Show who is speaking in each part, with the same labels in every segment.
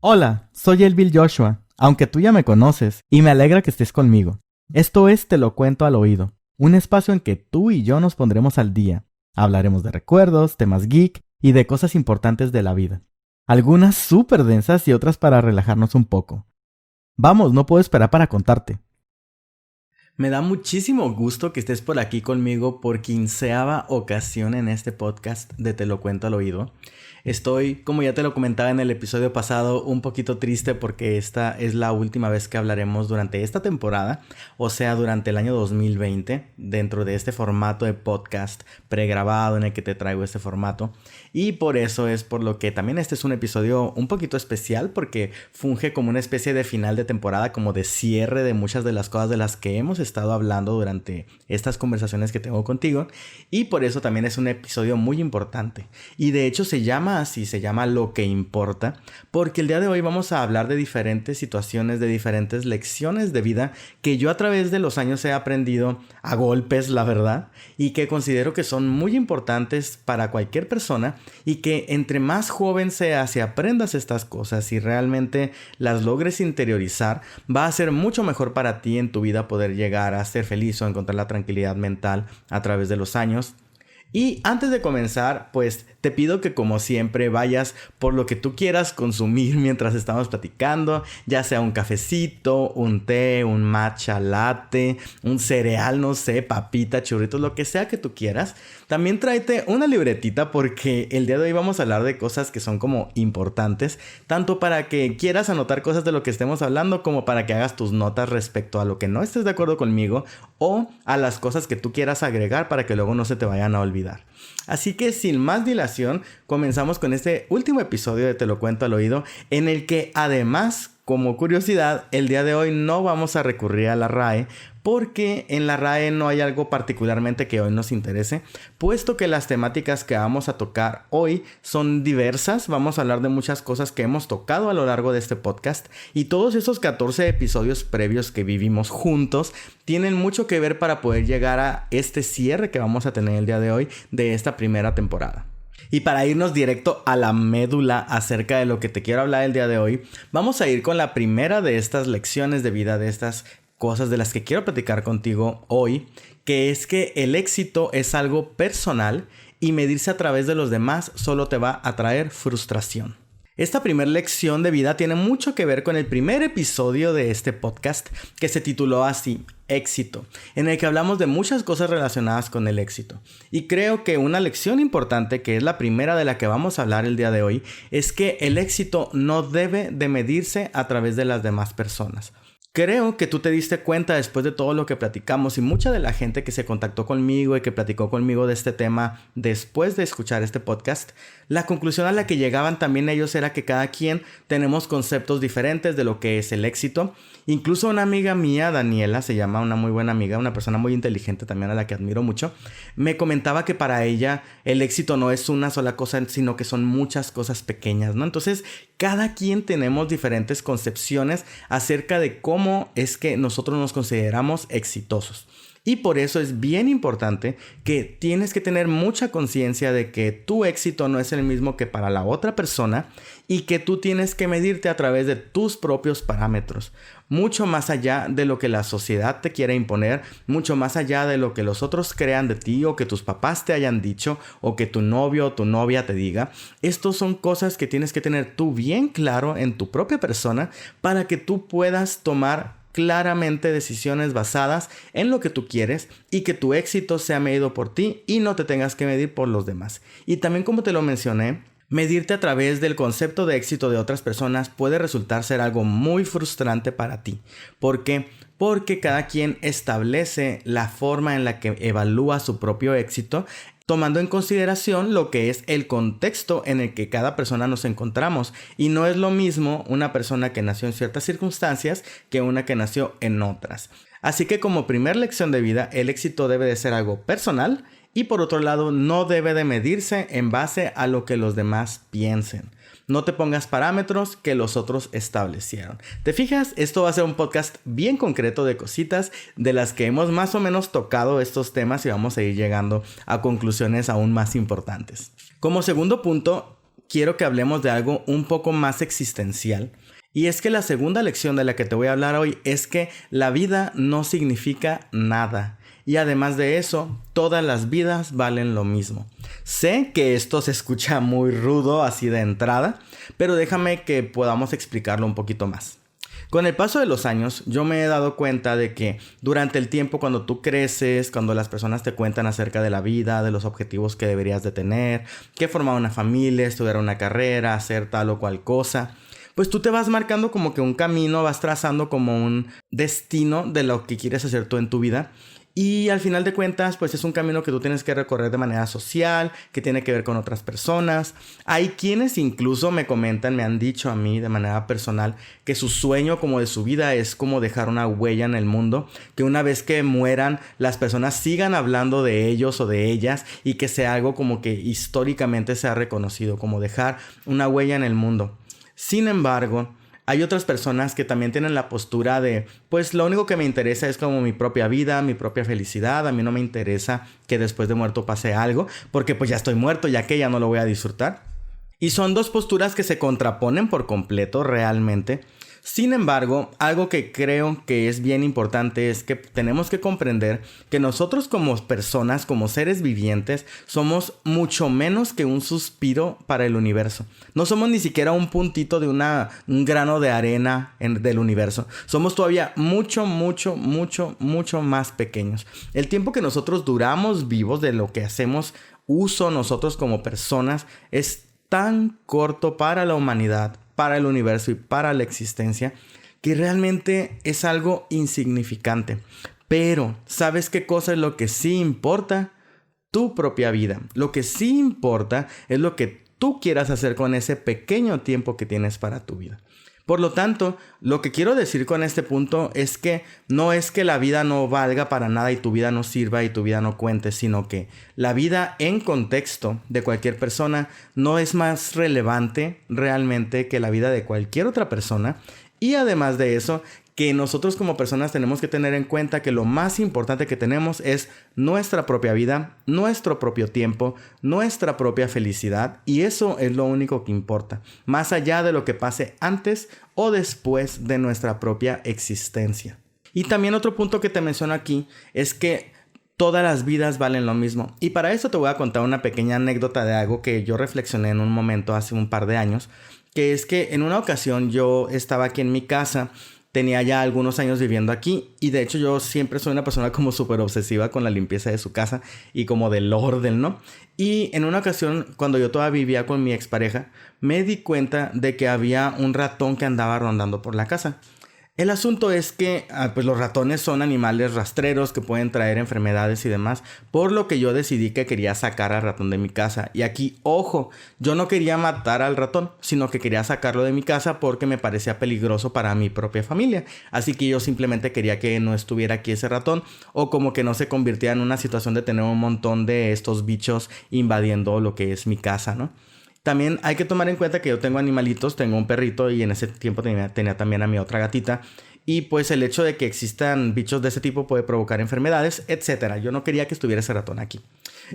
Speaker 1: Hola, soy el Bill Joshua, aunque tú ya me conoces, y me alegra que estés conmigo. Esto es Te lo cuento al oído, un espacio en que tú y yo nos pondremos al día. Hablaremos de recuerdos, temas geek y de cosas importantes de la vida. Algunas súper densas y otras para relajarnos un poco. Vamos, no puedo esperar para contarte. Me da muchísimo gusto que estés por aquí conmigo por 15ª ocasión en este podcast de Te lo cuento al oído. Estoy, como ya te lo comentaba en el episodio pasado, un poquito triste porque esta es la última vez que hablaremos durante esta temporada, o sea, durante el año 2020, dentro de este formato de podcast pregrabado en el que te traigo este formato. Y por eso es por lo que también este es un episodio un poquito especial porque funge como una especie de final de temporada, como de cierre de muchas de las cosas de las que hemos estado hablando durante estas conversaciones que tengo contigo. Y por eso también es un episodio muy importante. Y de hecho se llama Lo que importa, porque el día de hoy vamos a hablar de diferentes situaciones, de diferentes lecciones de vida que yo a través de los años he aprendido a golpes, la verdad, y que considero que son muy importantes para cualquier persona y que entre más joven seas y aprendas estas cosas y realmente las logres interiorizar, va a ser mucho mejor para ti en tu vida poder llegar a ser feliz o encontrar la tranquilidad mental a través de los años. Y antes de comenzar, pues te pido que como siempre vayas por lo que tú quieras consumir mientras estamos platicando, ya sea un cafecito, un té, un matcha latte, un cereal, no sé, papita, churritos, lo que sea que tú quieras. También tráete una libretita porque el día de hoy vamos a hablar de cosas que son como importantes, tanto para que quieras anotar cosas de lo que estemos hablando como para que hagas tus notas respecto a lo que no estés de acuerdo conmigo o a las cosas que tú quieras agregar para que luego no se te vayan a olvidar. Así que sin más dilación, comenzamos con este último episodio de Te lo cuento al oído, en el que además, como curiosidad, el día de hoy no vamos a recurrir a la RAE, porque en la RAE no hay algo particularmente que hoy nos interese, puesto que las temáticas que vamos a tocar hoy son diversas. Vamos a hablar de muchas cosas que hemos tocado a lo largo de este podcast y todos esos 14 episodios previos que vivimos juntos tienen mucho que ver para poder llegar a este cierre que vamos a tener el día de hoy de esta primera temporada. Y para irnos directo a la médula acerca de lo que te quiero hablar el día de hoy, vamos a ir con la primera de estas lecciones de vida, de estas cosas de las que quiero platicar contigo hoy, que es que el éxito es algo personal y medirse a través de los demás solo te va a traer frustración. Esta primera lección de vida tiene mucho que ver con el primer episodio de este podcast que se tituló así, Éxito, en el que hablamos de muchas cosas relacionadas con el éxito. Y creo que una lección importante, que es la primera de la que vamos a hablar el día de hoy, es que el éxito no debe de medirse a través de las demás personas. Creo que tú te diste cuenta después de todo lo que platicamos y mucha de la gente que se contactó conmigo y que platicó conmigo de este tema después de escuchar este podcast, la conclusión a la que llegaban también ellos era que cada quien tenemos conceptos diferentes de lo que es el éxito. Incluso una amiga mía, Daniela, se llama, una muy buena amiga, una persona muy inteligente también a la que admiro mucho, me comentaba que para ella el éxito no es una sola cosa, sino que son muchas cosas pequeñas, ¿no? Entonces, cada quien tenemos diferentes concepciones acerca de cómo es que nosotros nos consideramos exitosos. Y por eso es bien importante que tienes que tener mucha conciencia de que tu éxito no es el mismo que para la otra persona y que tú tienes que medirte a través de tus propios parámetros, mucho más allá de lo que la sociedad te quiere imponer, mucho más allá de lo que los otros crean de ti o que tus papás te hayan dicho o que tu novio o tu novia te diga. Estos son cosas que tienes que tener tú bien claro en tu propia persona para que tú puedas tomar claramente decisiones basadas en lo que tú quieres y que tu éxito sea medido por ti y no te tengas que medir por los demás. Y también, como te lo mencioné, medirte a través del concepto de éxito de otras personas puede resultar ser algo muy frustrante para ti. ¿Por qué? Porque cada quien establece la forma en la que evalúa su propio éxito, tomando en consideración lo que es el contexto en el que cada persona nos encontramos. Y no es lo mismo una persona que nació en ciertas circunstancias que una que nació en otras. Así que como primer lección de vida, el éxito debe de ser algo personal y por otro lado no debe de medirse en base a lo que los demás piensen. No te pongas parámetros que los otros establecieron. ¿Te fijas? Esto va a ser un podcast bien concreto de cositas de las que hemos más o menos tocado estos temas y vamos a ir llegando a conclusiones aún más importantes. Como segundo punto, quiero que hablemos de algo un poco más existencial. Y es que la segunda lección de la que te voy a hablar hoy es que la vida no significa nada. Y además de eso, todas las vidas valen lo mismo. Sé que esto se escucha muy rudo así de entrada, pero déjame que podamos explicarlo un poquito más. Con el paso de los años, yo me he dado cuenta de que durante el tiempo cuando tú creces, cuando las personas te cuentan acerca de la vida, de los objetivos que deberías de tener, que formar una familia, estudiar una carrera, hacer tal o cual cosa, pues tú te vas marcando como que un camino, vas trazando como un destino de lo que quieres hacer tú en tu vida. Y al final de cuentas, pues es un camino que tú tienes que recorrer de manera social, que tiene que ver con otras personas. Hay quienes incluso me comentan, me han dicho a mí de manera personal, que su sueño como de su vida es como dejar una huella en el mundo, que una vez que mueran, las personas sigan hablando de ellos o de ellas y que sea algo como que históricamente sea reconocido, como dejar una huella en el mundo. Sin embargo, hay otras personas que también tienen la postura de, pues lo único que me interesa es como mi propia vida, mi propia felicidad. A mí no me interesa que después de muerto pase algo, porque pues ya estoy muerto, ya que ya no lo voy a disfrutar. Y son dos posturas que se contraponen por completo realmente. Sin embargo, algo que creo que es bien importante es que tenemos que comprender que nosotros como personas, como seres vivientes, somos mucho menos que un suspiro para el universo. No somos ni siquiera un puntito de un grano de arena del universo. Somos todavía mucho más pequeños. El tiempo que nosotros duramos vivos, de lo que hacemos uso nosotros como personas, es tan corto para la humanidad, para el universo y para la existencia, que realmente es algo insignificante. Pero, ¿sabes qué cosa es lo que sí importa? Tu propia vida. Lo que sí importa es lo que tú quieras hacer con ese pequeño tiempo que tienes para tu vida. Por lo tanto, lo que quiero decir con este punto es que no es que la vida no valga para nada y tu vida no sirva y tu vida no cuente, sino que la vida en contexto de cualquier persona no es más relevante realmente que la vida de cualquier otra persona. Y además de eso, que nosotros como personas tenemos que tener en cuenta que lo más importante que tenemos es nuestra propia vida, nuestro propio tiempo, nuestra propia felicidad, y eso es lo único que importa, más allá de lo que pase antes o después de nuestra propia existencia. Y también otro punto que te menciono aquí es que todas las vidas valen lo mismo. Y para eso te voy a contar una pequeña anécdota de algo que yo reflexioné en un momento hace un par de años, que es que en una ocasión yo estaba aquí en mi casa. Tenía ya algunos años viviendo aquí y de hecho yo siempre soy una persona como súper obsesiva con la limpieza de su casa y como del orden, ¿no? Y en una ocasión, cuando yo todavía vivía con mi expareja, me di cuenta de que había un ratón que andaba rondando por la casa. El asunto es que pues los ratones son animales rastreros que pueden traer enfermedades y demás, por lo que yo decidí que quería sacar al ratón de mi casa. Y aquí, ojo, yo no quería matar al ratón, sino que quería sacarlo de mi casa porque me parecía peligroso para mi propia familia. Así que yo simplemente quería que no estuviera aquí ese ratón, o como que no se convirtiera en una situación de tener un montón de estos bichos invadiendo lo que es mi casa, ¿no? También hay que tomar en cuenta que yo tengo animalitos, tengo un perrito y en ese tiempo tenía también a mi otra gatita. Y pues el hecho de que existan bichos de ese tipo puede provocar enfermedades, etc. Yo no quería que estuviera ese ratón aquí.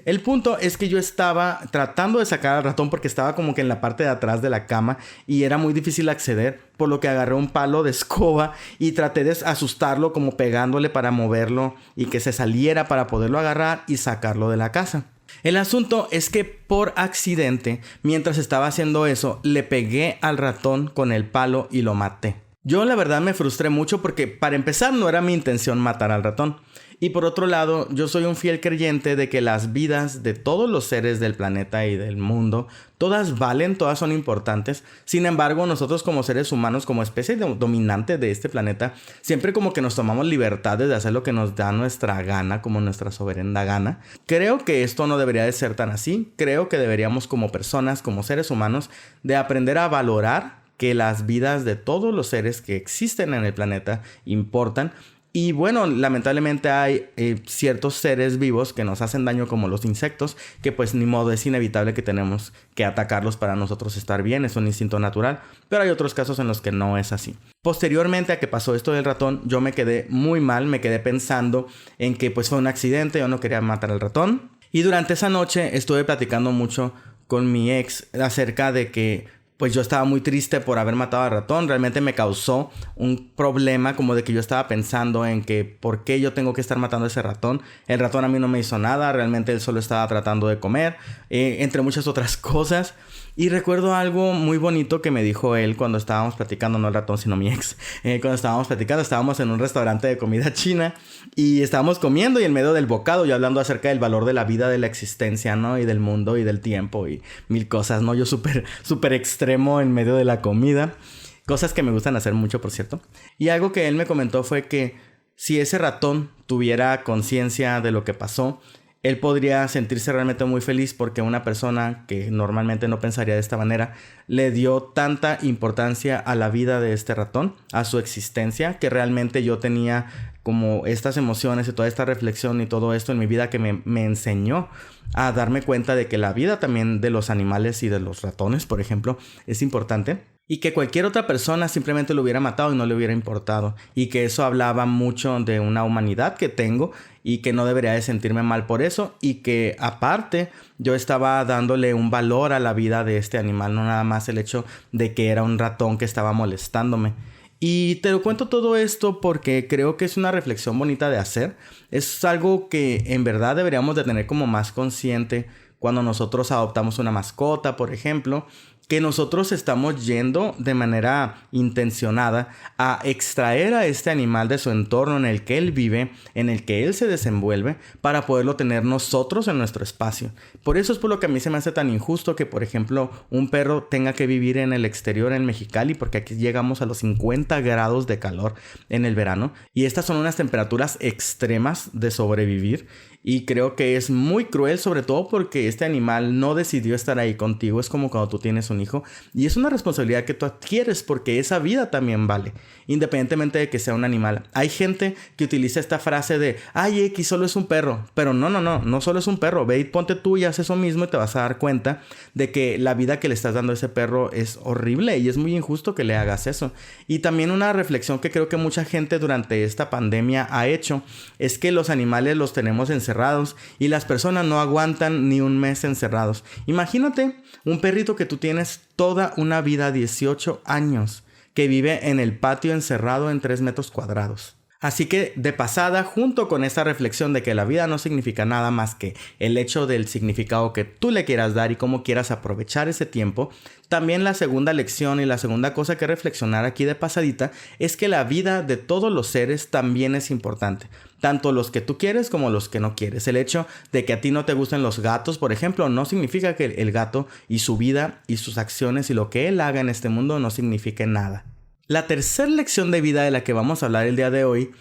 Speaker 1: El punto es que yo estaba tratando de sacar al ratón porque estaba como que en la parte de atrás de la cama y era muy difícil acceder, por lo que agarré un palo de escoba y traté de asustarlo como pegándole para moverlo y que se saliera para poderlo agarrar y sacarlo de la casa. El asunto es que por accidente, mientras estaba haciendo eso, le pegué al ratón con el palo y lo maté. Yo la verdad me frustré mucho porque para empezar no era mi intención matar al ratón. Y por otro lado, yo soy un fiel creyente de que las vidas de todos los seres del planeta y del mundo, todas valen, todas son importantes. Sin embargo, nosotros como seres humanos, como especie dominante de este planeta, siempre como que nos tomamos libertades de hacer lo que nos da nuestra gana, como nuestra soberana gana. Creo que esto no debería de ser tan así. Creo que deberíamos como personas, como seres humanos, de aprender a valorar que las vidas de todos los seres que existen en el planeta importan. Y bueno, lamentablemente hay ciertos seres vivos que nos hacen daño, como los insectos, que pues ni modo, es inevitable que tenemos que atacarlos para nosotros estar bien, es un instinto natural, pero hay otros casos en los que no es así. Posteriormente a que pasó esto del ratón, yo me quedé muy mal, me quedé pensando en que pues fue un accidente, yo no quería matar al ratón. Y durante esa noche estuve platicando mucho con mi ex acerca de que pues yo estaba muy triste por haber matado al ratón. Realmente me causó un problema como de que yo estaba pensando en que por qué yo tengo que estar matando a ese ratón. El ratón a mí no me hizo nada, realmente él solo estaba tratando de comer, entre muchas otras cosas. Y recuerdo algo muy bonito que me dijo él cuando estábamos platicando, no el ratón sino mi ex. Cuando estábamos platicando, estábamos en un restaurante de comida china y estábamos comiendo y en medio del bocado yo hablando acerca del valor de la vida, de la existencia, ¿no? Y del mundo y del tiempo y mil cosas, ¿no? Yo súper extremo en medio de la comida. Cosas que me gustan hacer mucho, por cierto. Y algo que él me comentó fue que si ese ratón tuviera conciencia de lo que pasó, él podría sentirse realmente muy feliz porque una persona que normalmente no pensaría de esta manera le dio tanta importancia a la vida de este ratón, a su existencia, que realmente yo tenía como estas emociones y toda esta reflexión y todo esto en mi vida que me enseñó a darme cuenta de que la vida también de los animales y de los ratones, por ejemplo, es importante. Y que cualquier otra persona simplemente lo hubiera matado y no le hubiera importado. Y que eso hablaba mucho de una humanidad que tengo y que no debería de sentirme mal por eso. Y que aparte yo estaba dándole un valor a la vida de este animal. No nada más el hecho de que era un ratón que estaba molestándome. Y te lo cuento todo esto porque creo que es una reflexión bonita de hacer. Es algo que en verdad deberíamos de tener como más consciente cuando nosotros adoptamos una mascota, por ejemplo, que nosotros estamos yendo de manera intencionada a extraer a este animal de su entorno en el que él vive, en el que él se desenvuelve, para poderlo tener nosotros en nuestro espacio. Por eso es por lo que a mí se me hace tan injusto que, por ejemplo, un perro tenga que vivir en el exterior en Mexicali, porque aquí llegamos a los 50 grados de calor en el verano, y estas son unas temperaturas extremas de sobrevivir. Y creo que es muy cruel, sobre todo porque este animal no decidió estar ahí contigo. Es como cuando tú tienes un hijo. Y es una responsabilidad que tú adquieres porque esa vida también vale, independientemente de que sea un animal. Hay gente que utiliza esta frase de, ay, X solo es un perro. Pero no solo es un perro. Ve y ponte tú y haz eso mismo y te vas a dar cuenta de que la vida que le estás dando a ese perro es horrible y es muy injusto que le hagas eso. Y también una reflexión que creo que mucha gente durante esta pandemia ha hecho es que los animales los tenemos encerrados y las personas no aguantan ni un mes encerrados. Imagínate un perrito que tú tienes toda una vida, 18 años, que vive en el patio encerrado en 3 metros cuadrados. Así que de pasada, junto con esta reflexión de que la vida no significa nada más que el hecho del significado que tú le quieras dar y cómo quieras aprovechar ese tiempo, también la segunda lección y la segunda cosa que reflexionar aquí de pasadita es que la vida de todos los seres también es importante. Tanto los que tú quieres como los que no quieres. El hecho de que a ti no te gusten los gatos, por ejemplo, no significa que el gato y su vida y sus acciones y lo que él haga en este mundo no signifique nada. La tercera lección de vida de la que vamos a hablar el día de hoy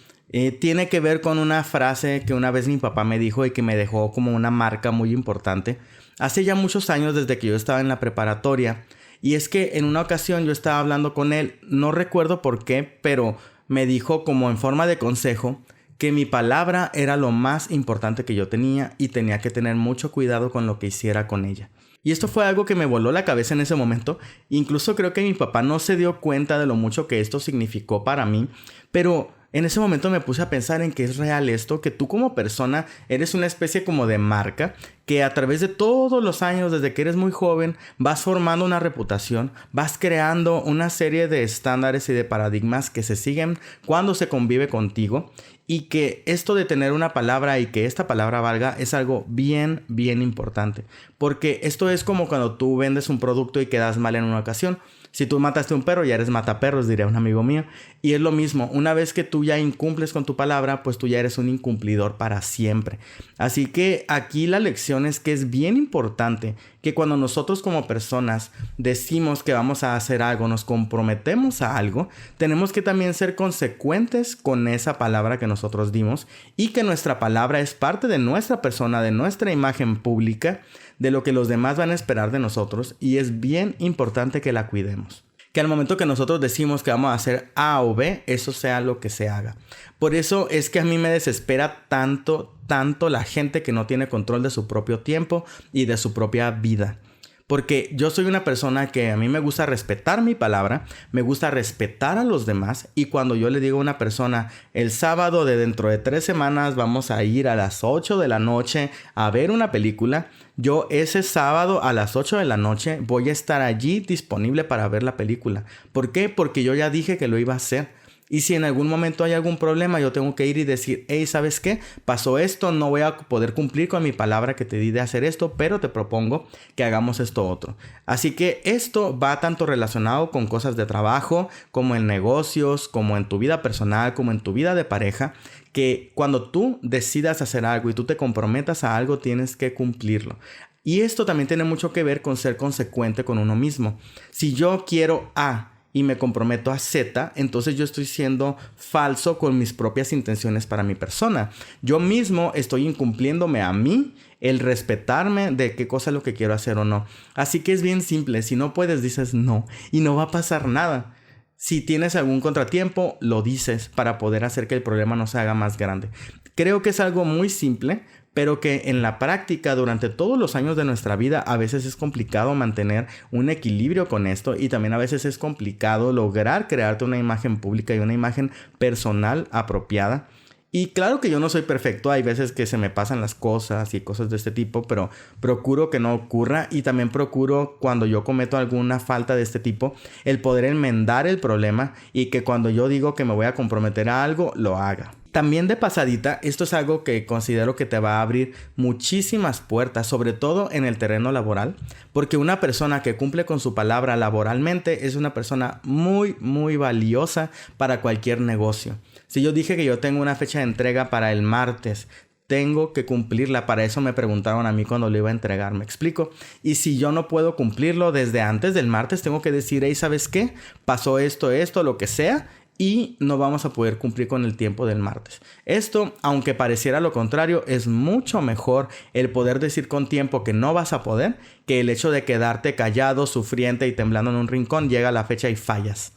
Speaker 1: tiene que ver con una frase que una vez mi papá me dijo y que me dejó como una marca muy importante. Hace ya muchos años desde que yo estaba en la preparatoria. Y es que en una ocasión yo estaba hablando con él, no recuerdo por qué, pero me dijo como en forma de consejo que mi palabra era lo más importante que yo tenía y tenía que tener mucho cuidado con lo que hiciera con ella. Y esto fue algo que me voló la cabeza en ese momento. Incluso creo que mi papá no se dio cuenta de lo mucho que esto significó para mí. Pero en ese momento me puse a pensar en que es real esto, que tú como persona eres una especie como de marca, que a través de todos los años, desde que eres muy joven, vas formando una reputación, vas creando una serie de estándares y de paradigmas que se siguen cuando se convive contigo. Y que esto de tener una palabra y que esta palabra valga es algo bien importante. Porque esto es como cuando tú vendes un producto y quedas mal en una ocasión. Si tú mataste a un perro, ya eres mataperros, diría un amigo mío. Y es lo mismo, una vez que tú ya incumples con tu palabra, pues tú ya eres un incumplidor para siempre. Así que aquí la lección es que es bien importante que cuando nosotros como personas decimos que vamos a hacer algo, nos comprometemos a algo, tenemos que también ser consecuentes con esa palabra que nosotros dimos y que nuestra palabra es parte de nuestra persona, de nuestra imagen pública, de lo que los demás van a esperar de nosotros y es bien importante que la cuidemos. Que al momento que nosotros decimos que vamos a hacer A o B, eso sea lo que se haga. Por eso es que a mí me desespera tanto la gente que no tiene control de su propio tiempo y de su propia vida. Porque yo soy una persona que a mí me gusta respetar mi palabra, me gusta respetar a los demás. Y cuando yo le digo a una persona, el sábado de dentro de 3 semanas vamos a ir a las 8 de la noche a ver una película, yo ese sábado a las 8 de la noche voy a estar allí disponible para ver la película. ¿Por qué? Porque yo ya dije que lo iba a hacer. Y si en algún momento hay algún problema, yo tengo que ir y decir, hey, ¿sabes qué? Pasó esto, no voy a poder cumplir con mi palabra que te di de hacer esto, pero te propongo que hagamos esto otro. Así que esto va tanto relacionado con cosas de trabajo, como en negocios, como en tu vida personal, como en tu vida de pareja, que cuando tú decidas hacer algo y tú te comprometas a algo, tienes que cumplirlo. Y esto también tiene mucho que ver con ser consecuente con uno mismo. Si yo quiero A y me comprometo a Z, entonces yo estoy siendo falso con mis propias intenciones para mi persona. Yo mismo estoy incumpliéndome a mí el respetarme de qué cosa es lo que quiero hacer o no. Así que es bien simple. Si no puedes, dices no y no va a pasar nada. Si tienes algún contratiempo, lo dices para poder hacer que el problema no se haga más grande. Creo que es algo muy simple, pero que en la práctica durante todos los años de nuestra vida a veces es complicado mantener un equilibrio con esto, y también a veces es complicado lograr crearte una imagen pública y una imagen personal apropiada. Y claro que yo no soy perfecto, hay veces que se me pasan las cosas y cosas de este tipo, pero procuro que no ocurra, y también procuro, cuando yo cometo alguna falta de este tipo, el poder enmendar el problema y que cuando yo digo que me voy a comprometer a algo, lo haga. También de pasadita, esto es algo que considero que te va a abrir muchísimas puertas, sobre todo en el terreno laboral, porque una persona que cumple con su palabra laboralmente es una persona muy valiosa para cualquier negocio. Si yo dije que yo tengo una fecha de entrega para el martes, tengo que cumplirla. Para eso me preguntaron a mí cuando lo iba a entregar, ¿me explico? Y si yo no puedo cumplirlo desde antes del martes, tengo que decir, hey, ¿sabes qué? Pasó esto, lo que sea, y no vamos a poder cumplir con el tiempo del martes. Esto, aunque pareciera lo contrario, es mucho mejor el poder decir con tiempo que no vas a poder, que el hecho de quedarte callado, sufriente y temblando en un rincón, llega la fecha y fallas.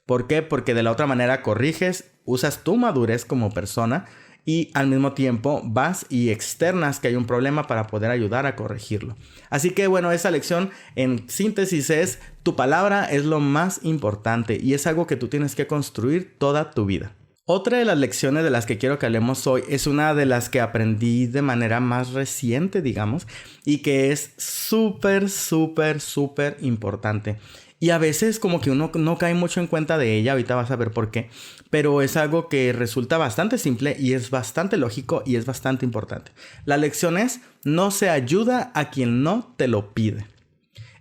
Speaker 1: ¿Por qué? Porque de la otra manera corriges, usas tu madurez como persona y al mismo tiempo vas y externas que hay un problema para poder ayudar a corregirlo. Así que bueno, esa lección en síntesis es: tu palabra es lo más importante y es algo que tú tienes que construir toda tu vida. Otra de las lecciones de las que quiero que hablemos hoy es una de las que aprendí de manera más reciente, digamos, y que es súper importante. Y a veces como que uno no cae mucho en cuenta de ella, ahorita vas a ver por qué, pero es algo que resulta bastante simple y es bastante lógico y es bastante importante. La lección es: no se ayuda a quien no te lo pide.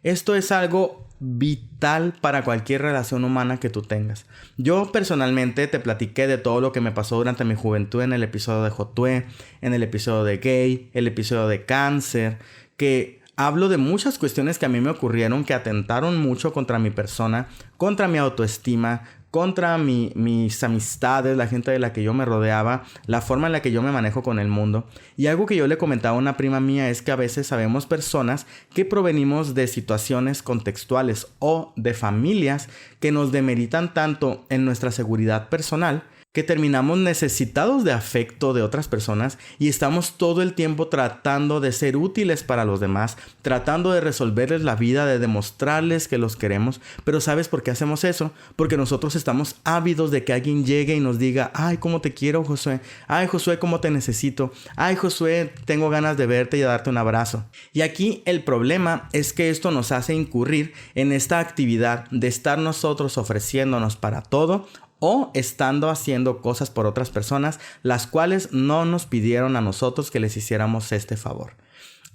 Speaker 1: Esto es algo vital para cualquier relación humana que tú tengas. Yo personalmente te platiqué de todo lo que me pasó durante mi juventud en el episodio de Jotué, en el episodio de Gay, el episodio de Cáncer, que hablo de muchas cuestiones que a mí me ocurrieron que atentaron mucho contra mi persona, contra mi autoestima, contra mis amistades, la gente de la que yo me rodeaba, la forma en la que yo me manejo con el mundo. Y algo que yo le comentaba a una prima mía es que a veces sabemos personas que provenimos de situaciones contextuales o de familias que nos demeritan tanto en nuestra seguridad personal que terminamos necesitados de afecto de otras personas y estamos todo el tiempo tratando de ser útiles para los demás, tratando de resolverles la vida, de demostrarles que los queremos. Pero ¿sabes por qué hacemos eso? Porque nosotros estamos ávidos de que alguien llegue y nos diga: ay, cómo te quiero, Josué. Ay, Josué, cómo te necesito. Ay, Josué, tengo ganas de verte y de darte un abrazo. Y aquí el problema es que esto nos hace incurrir en esta actividad de estar nosotros ofreciéndonos para todo o estando haciendo cosas por otras personas, las cuales no nos pidieron a nosotros que les hiciéramos este favor.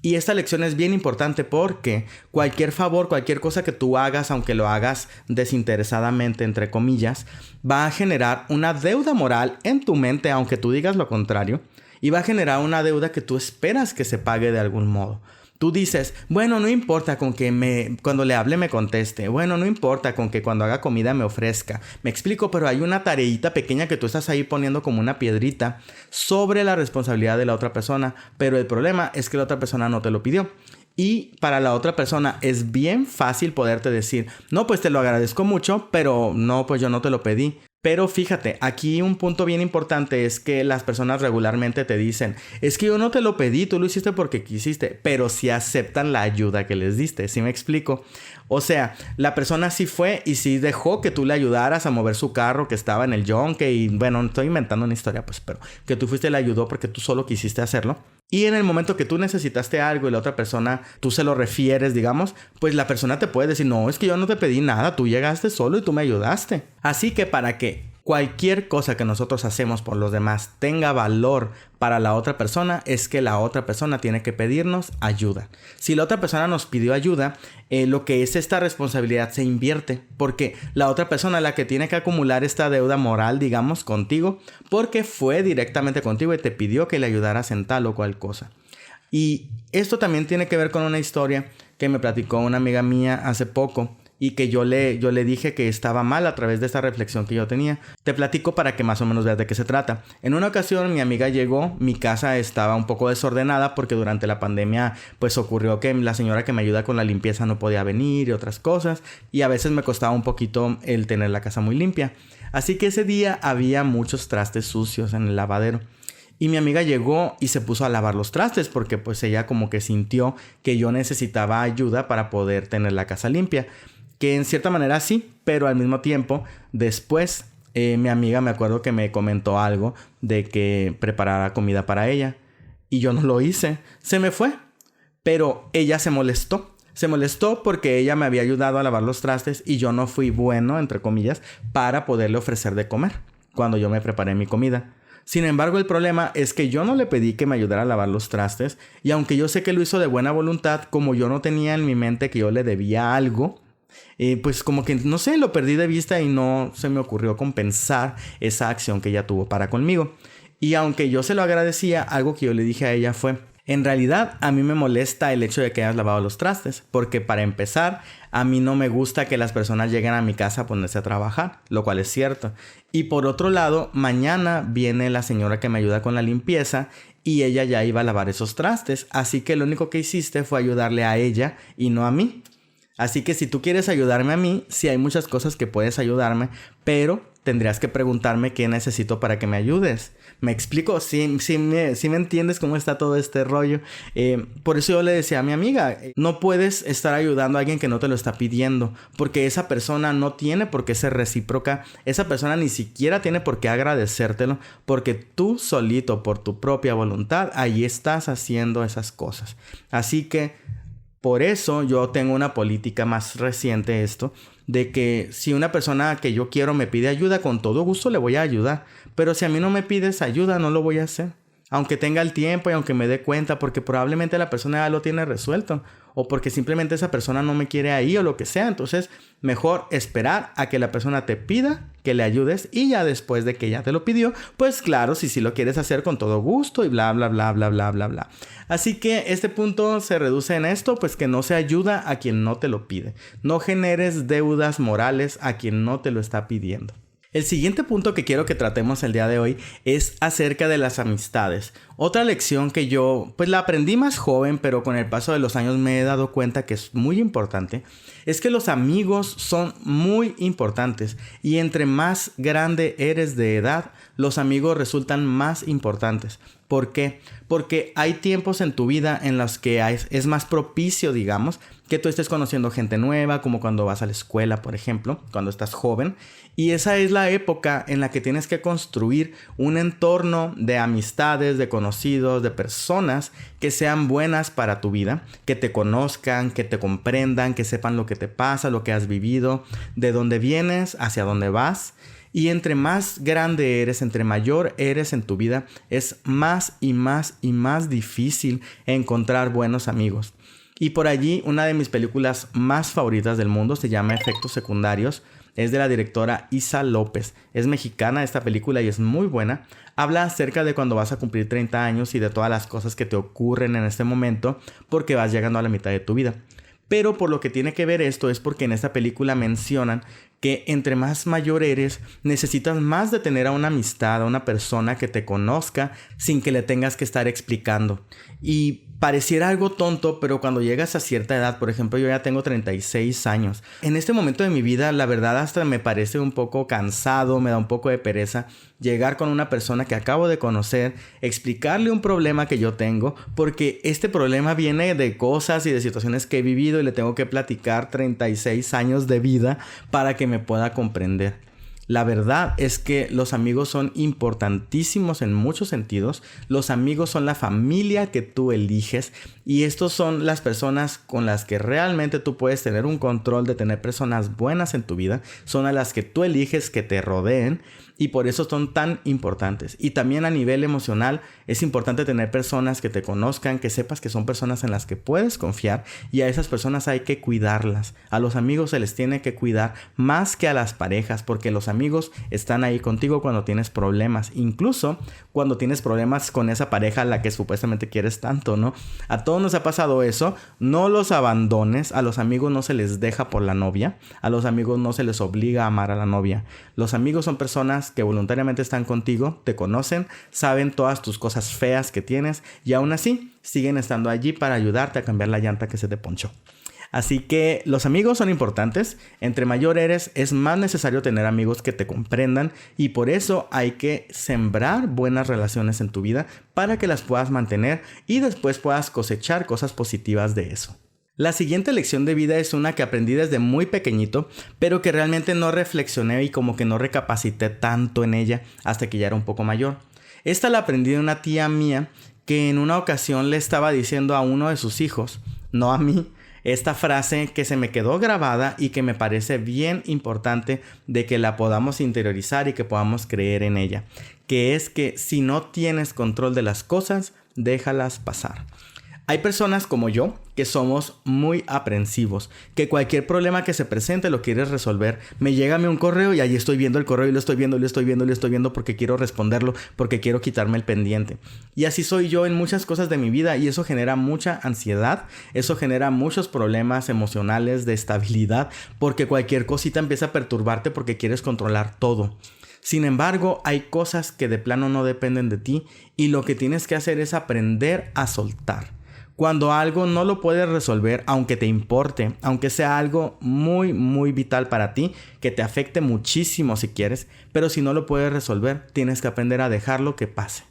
Speaker 1: Y esta lección es bien importante porque cualquier favor, cualquier cosa que tú hagas, aunque lo hagas desinteresadamente, entre comillas, va a generar una deuda moral en tu mente, aunque tú digas lo contrario, y va a generar una deuda que tú esperas que se pague de algún modo. Tú dices: bueno, no importa con que cuando le hable me conteste. Bueno, no importa con que cuando haga comida me ofrezca. Me explico, pero hay una tareita pequeña que tú estás ahí poniendo como una piedrita sobre la responsabilidad de la otra persona. Pero el problema es que la otra persona no te lo pidió. Y para la otra persona es bien fácil poderte decir: no, pues te lo agradezco mucho, pero no, pues yo no te lo pedí. Pero fíjate, aquí un punto bien importante es que las personas regularmente te dicen, es que yo no te lo pedí, tú lo hiciste porque quisiste, pero sí aceptan la ayuda que les diste, ¿sí me explico? O sea, la persona sí fue y sí dejó que tú le ayudaras a mover su carro que estaba en el yonque y bueno, estoy inventando una historia pues, pero que tú fuiste y le ayudó porque tú solo quisiste hacerlo. Y en el momento que tú necesitaste algo y la otra persona, tú se lo refieres, digamos, pues la persona te puede decir, no, es que yo no te pedí nada, tú llegaste solo y tú me ayudaste. Así que para que cualquier cosa que nosotros hacemos por los demás tenga valor para la otra persona, es que la otra persona tiene que pedirnos ayuda. Si la otra persona nos pidió ayuda, lo que es esta responsabilidad se invierte, porque la otra persona es la que tiene que acumular esta deuda moral, digamos, contigo, porque fue directamente contigo y te pidió que le ayudaras en tal o cual cosa. Y esto también tiene que ver con una historia que me platicó una amiga mía hace poco y que yo le dije que estaba mal a través de esta reflexión que yo tenía. Te platico para que más o menos veas de qué se trata. En una ocasión mi amiga llegó, mi casa estaba un poco desordenada porque durante la pandemia pues ocurrió que la señora que me ayuda con la limpieza no podía venir y otras cosas, y a veces me costaba un poquito el tener la casa muy limpia. Así que ese día había muchos trastes sucios en el lavadero. Y mi amiga llegó y se puso a lavar los trastes porque pues ella como que sintió que yo necesitaba ayuda para poder tener la casa limpia. Que en cierta manera sí, pero al mismo tiempo después mi amiga me acuerdo que me comentó algo de que preparara comida para ella. Y yo no lo hice, se me fue. Pero ella se molestó. Se molestó porque ella me había ayudado a lavar los trastes y yo no fui bueno, entre comillas, para poderle ofrecer de comer cuando yo me preparé mi comida. Sin embargo, el problema es que yo no le pedí que me ayudara a lavar los trastes, y aunque yo sé que lo hizo de buena voluntad, como yo no tenía en mi mente que yo le debía algo, pues como que no sé, lo perdí de vista y no se me ocurrió compensar esa acción que ella tuvo para conmigo. Y aunque yo se lo agradecía, algo que yo le dije a ella fue: en realidad a mí me molesta el hecho de que hayas lavado los trastes, porque para empezar, a mí no me gusta que las personas lleguen a mi casa a ponerse a trabajar, lo cual es cierto. Y por otro lado, mañana viene la señora que me ayuda con la limpieza y ella ya iba a lavar esos trastes, así que lo único que hiciste fue ayudarle a ella y no a mí. Así que si tú quieres ayudarme a mí, sí hay muchas cosas que puedes ayudarme, pero tendrías que preguntarme qué necesito para que me ayudes. ¿Me explico? Sí me entiendes cómo está todo este rollo. Por eso yo le decía a mi amiga, no puedes estar ayudando a alguien que no te lo está pidiendo, porque esa persona no tiene por qué ser recíproca. Esa persona ni siquiera tiene por qué agradecértelo, porque tú solito, por tu propia voluntad, ahí estás haciendo esas cosas. Así que por eso yo tengo una política más reciente de que si una persona que yo quiero me pide ayuda, con todo gusto le voy a ayudar. Pero si a mí no me pides ayuda, no lo voy a hacer. Aunque tenga el tiempo y aunque me dé cuenta, porque probablemente la persona ya lo tiene resuelto. O porque simplemente esa persona no me quiere ahí o lo que sea. Entonces, mejor esperar a que la persona te pida que le ayudes. Y ya después de que ya te lo pidió, pues claro, si lo quieres hacer con todo gusto y bla, bla, bla, bla, bla, bla, bla. Así que este punto se reduce en esto, pues que no se ayuda a quien no te lo pide. No generes deudas morales a quien no te lo está pidiendo. El siguiente punto que quiero que tratemos el día de hoy es acerca de las amistades. Otra lección que yo pues la aprendí más joven, pero con el paso de los años me he dado cuenta que es muy importante, es que los amigos son muy importantes, y entre más grande eres de edad, los amigos resultan más importantes. ¿Por qué? Porque hay tiempos en tu vida en los que es más propicio, digamos, que tú estés conociendo gente nueva, como cuando vas a la escuela, por ejemplo, cuando estás joven. Y esa es la época en la que tienes que construir un entorno de amistades, de conocidos, de personas que sean buenas para tu vida, que te conozcan, que te comprendan, que sepan lo que te pasa, lo que has vivido, de dónde vienes, hacia dónde vas. Y entre más grande eres, entre mayor eres en tu vida, es más y más y más difícil encontrar buenos amigos. Y por allí, una de mis películas más favoritas del mundo se llama Efectos Secundarios. Es de la directora Issa López. Es mexicana esta película y es muy buena. Habla acerca de cuando vas a cumplir 30 años y de todas las cosas que te ocurren en este momento porque vas llegando a la mitad de tu vida. Pero por lo que tiene que ver esto es porque en esta película mencionan que entre más mayor eres, necesitas más de tener a una amistad, a una persona que te conozca sin que le tengas que estar explicando. Y pareciera algo tonto, pero cuando llegas a cierta edad, por ejemplo, yo ya tengo 36 años. En este momento de mi vida, la verdad hasta me parece un poco cansado, me da un poco de pereza llegar con una persona que acabo de conocer, explicarle un problema que yo tengo, porque este problema viene de cosas y de situaciones que he vivido y le tengo que platicar 36 años de vida para que me pueda comprender. La verdad es que los amigos son importantísimos en muchos sentidos. Los amigos son la familia que tú eliges y estos son las personas con las que realmente tú puedes tener un control de tener personas buenas en tu vida. Son a las que tú eliges que te rodeen y por eso son tan importantes. Y también a nivel emocional es importante tener personas que te conozcan, que sepas que son personas en las que puedes confiar y a esas personas hay que cuidarlas. A los amigos se les tiene que cuidar más que a las parejas porque los amigos están ahí contigo cuando tienes problemas, incluso cuando tienes problemas con esa pareja a la que supuestamente quieres tanto, ¿no? A todos nos ha pasado eso. No los abandones. A los amigos no se les deja por la novia. A los amigos no se les obliga a amar a la novia. Los amigos son personas que voluntariamente están contigo, te conocen, saben todas tus cosas feas que tienes y aún así siguen estando allí para ayudarte a cambiar la llanta que se te ponchó. Así que los amigos son importantes. Entre mayor eres, es más necesario tener amigos que te comprendan y por eso hay que sembrar buenas relaciones en tu vida para que las puedas mantener y después puedas cosechar cosas positivas de eso. La siguiente lección de vida es una que aprendí desde muy pequeñito, pero que realmente no reflexioné y como que no recapacité tanto en ella hasta que ya era un poco mayor. Esta la aprendí de una tía mía que en una ocasión le estaba diciendo a uno de sus hijos, no a mí, esta frase que se me quedó grabada y que me parece bien importante de que la podamos interiorizar y que podamos creer en ella, que es que si no tienes control de las cosas, déjalas pasar. Hay personas como yo que somos muy aprensivos, que cualquier problema que se presente lo quieres resolver. Me llega a mí un correo y ahí estoy viendo el correo y lo estoy viendo porque quiero responderlo, porque quiero quitarme el pendiente. Y así soy yo en muchas cosas de mi vida y eso genera mucha ansiedad, eso genera muchos problemas emocionales de estabilidad, porque cualquier cosita empieza a perturbarte porque quieres controlar todo. Sin embargo, hay cosas que de plano no dependen de ti y lo que tienes que hacer es aprender a soltar. Cuando algo no lo puedes resolver, aunque te importe, aunque sea algo muy, muy vital para ti, que te afecte muchísimo si quieres, pero si no lo puedes resolver, tienes que aprender a dejarlo que pase.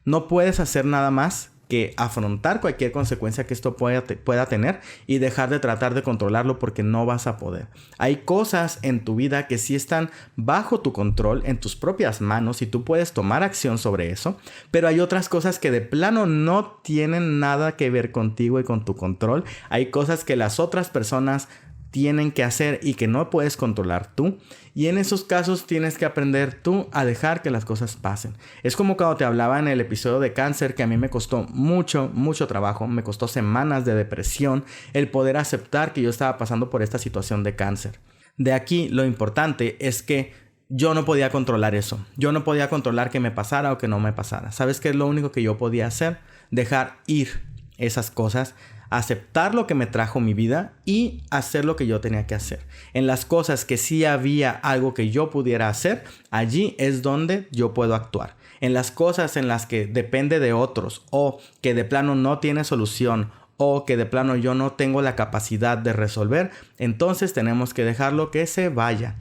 Speaker 1: No puedes hacer nada más que afrontar cualquier consecuencia que esto pueda tener y dejar de tratar de controlarlo porque no vas a poder. Hay cosas en tu vida que sí están bajo tu control, en tus propias manos y tú puedes tomar acción sobre eso, pero hay otras cosas que de plano no tienen nada que ver contigo y con tu control. Hay cosas que las otras personas tienen que hacer y que no puedes controlar tú, y en esos casos tienes que aprender tú a dejar que las cosas pasen. Es como cuando te hablaba en el episodio de cáncer, que a mí me costó mucho trabajo, me costó semanas de depresión el poder aceptar que yo estaba pasando por esta situación de cáncer. De aquí lo importante es que yo no podía controlar eso. Yo no podía controlar que me pasara o que no me pasara. ¿Sabes qué es lo único que yo podía hacer? Dejar ir esas cosas, aceptar lo que me trajo mi vida y hacer lo que yo tenía que hacer. En las cosas que sí había algo que yo pudiera hacer, allí es donde yo puedo actuar. En las cosas en las que depende de otros o que de plano no tiene solución o que de plano yo no tengo la capacidad de resolver, entonces tenemos que dejarlo que se vaya.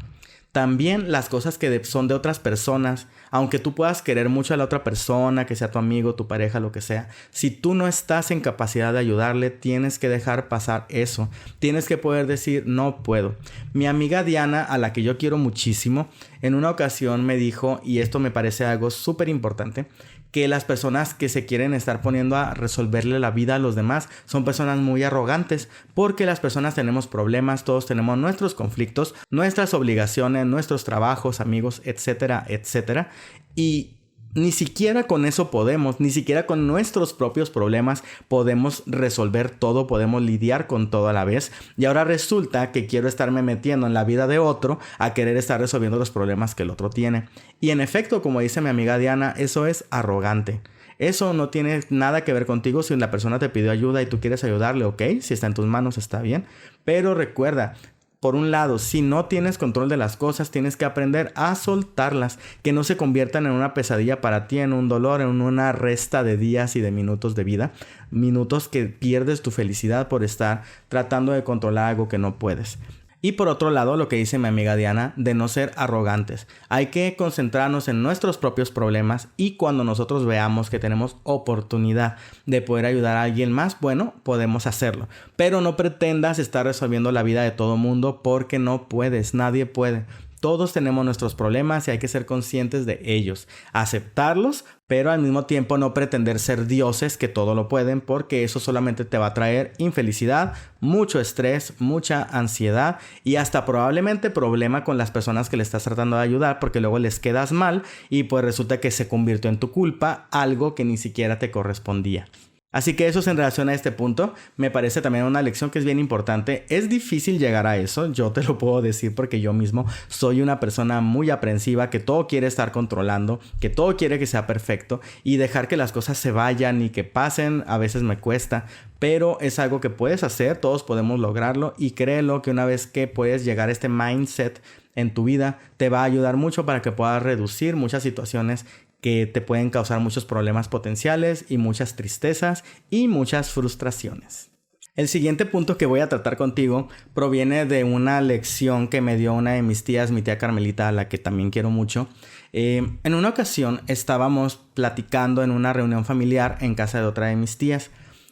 Speaker 1: También las cosas que son de otras personas, aunque tú puedas querer mucho a la otra persona, que sea tu amigo, tu pareja, lo que sea, si tú no estás en capacidad de ayudarle, tienes que dejar pasar eso. Tienes que poder decir, no puedo. Mi amiga Diana, a la que yo quiero muchísimo, en una ocasión me dijo, y esto me parece algo súper importante, que las personas que se quieren estar poniendo a resolverle la vida a los demás son personas muy arrogantes, porque las personas tenemos problemas, todos tenemos nuestros conflictos, nuestras obligaciones, nuestros trabajos, amigos, etcétera, etcétera, y ni siquiera con eso podemos, ni siquiera con nuestros propios problemas podemos resolver todo, podemos lidiar con todo a la vez. Y ahora resulta que quiero estarme metiendo en la vida de otro a querer estar resolviendo los problemas que el otro tiene. Y en efecto, como dice mi amiga Diana, eso es arrogante. Eso no tiene nada que ver contigo. Si la persona te pidió ayuda y tú quieres ayudarle, ok, si está en tus manos está bien. Pero recuerda, por un lado, si no tienes control de las cosas, tienes que aprender a soltarlas, que no se conviertan en una pesadilla para ti, en un dolor, en una resta de días y de minutos de vida, minutos que pierdes tu felicidad por estar tratando de controlar algo que no puedes. Y por otro lado, lo que dice mi amiga Diana, de no ser arrogantes. Hay que concentrarnos en nuestros propios problemas y cuando nosotros veamos que tenemos oportunidad de poder ayudar a alguien más, bueno, podemos hacerlo. Pero no pretendas estar resolviendo la vida de todo mundo porque no puedes, nadie puede. Todos tenemos nuestros problemas y hay que ser conscientes de ellos, aceptarlos, pero al mismo tiempo no pretender ser dioses que todo lo pueden, porque eso solamente te va a traer infelicidad, mucho estrés, mucha ansiedad y hasta probablemente problema con las personas que le estás tratando de ayudar, porque luego les quedas mal y pues resulta que se convirtió en tu culpa algo que ni siquiera te correspondía. Así que eso es en relación a este punto. Me parece también una lección que es bien importante. Es difícil llegar a eso, yo te lo puedo decir porque yo mismo soy una persona muy aprensiva que todo quiere estar controlando, que todo quiere que sea perfecto y dejar que las cosas se vayan y que pasen a veces me cuesta, pero es algo que puedes hacer, todos podemos lograrlo y créelo que una vez que puedes llegar a este mindset en tu vida te va a ayudar mucho para que puedas reducir muchas situaciones que te pueden causar muchos problemas potenciales y muchas tristezas y muchas frustraciones. El siguiente punto que voy a tratar contigo proviene de una lección que me dio una de mis tías, mi tía Carmelita, a la que también quiero mucho. En una ocasión estábamos platicando en una reunión familiar en casa de otra de mis tías.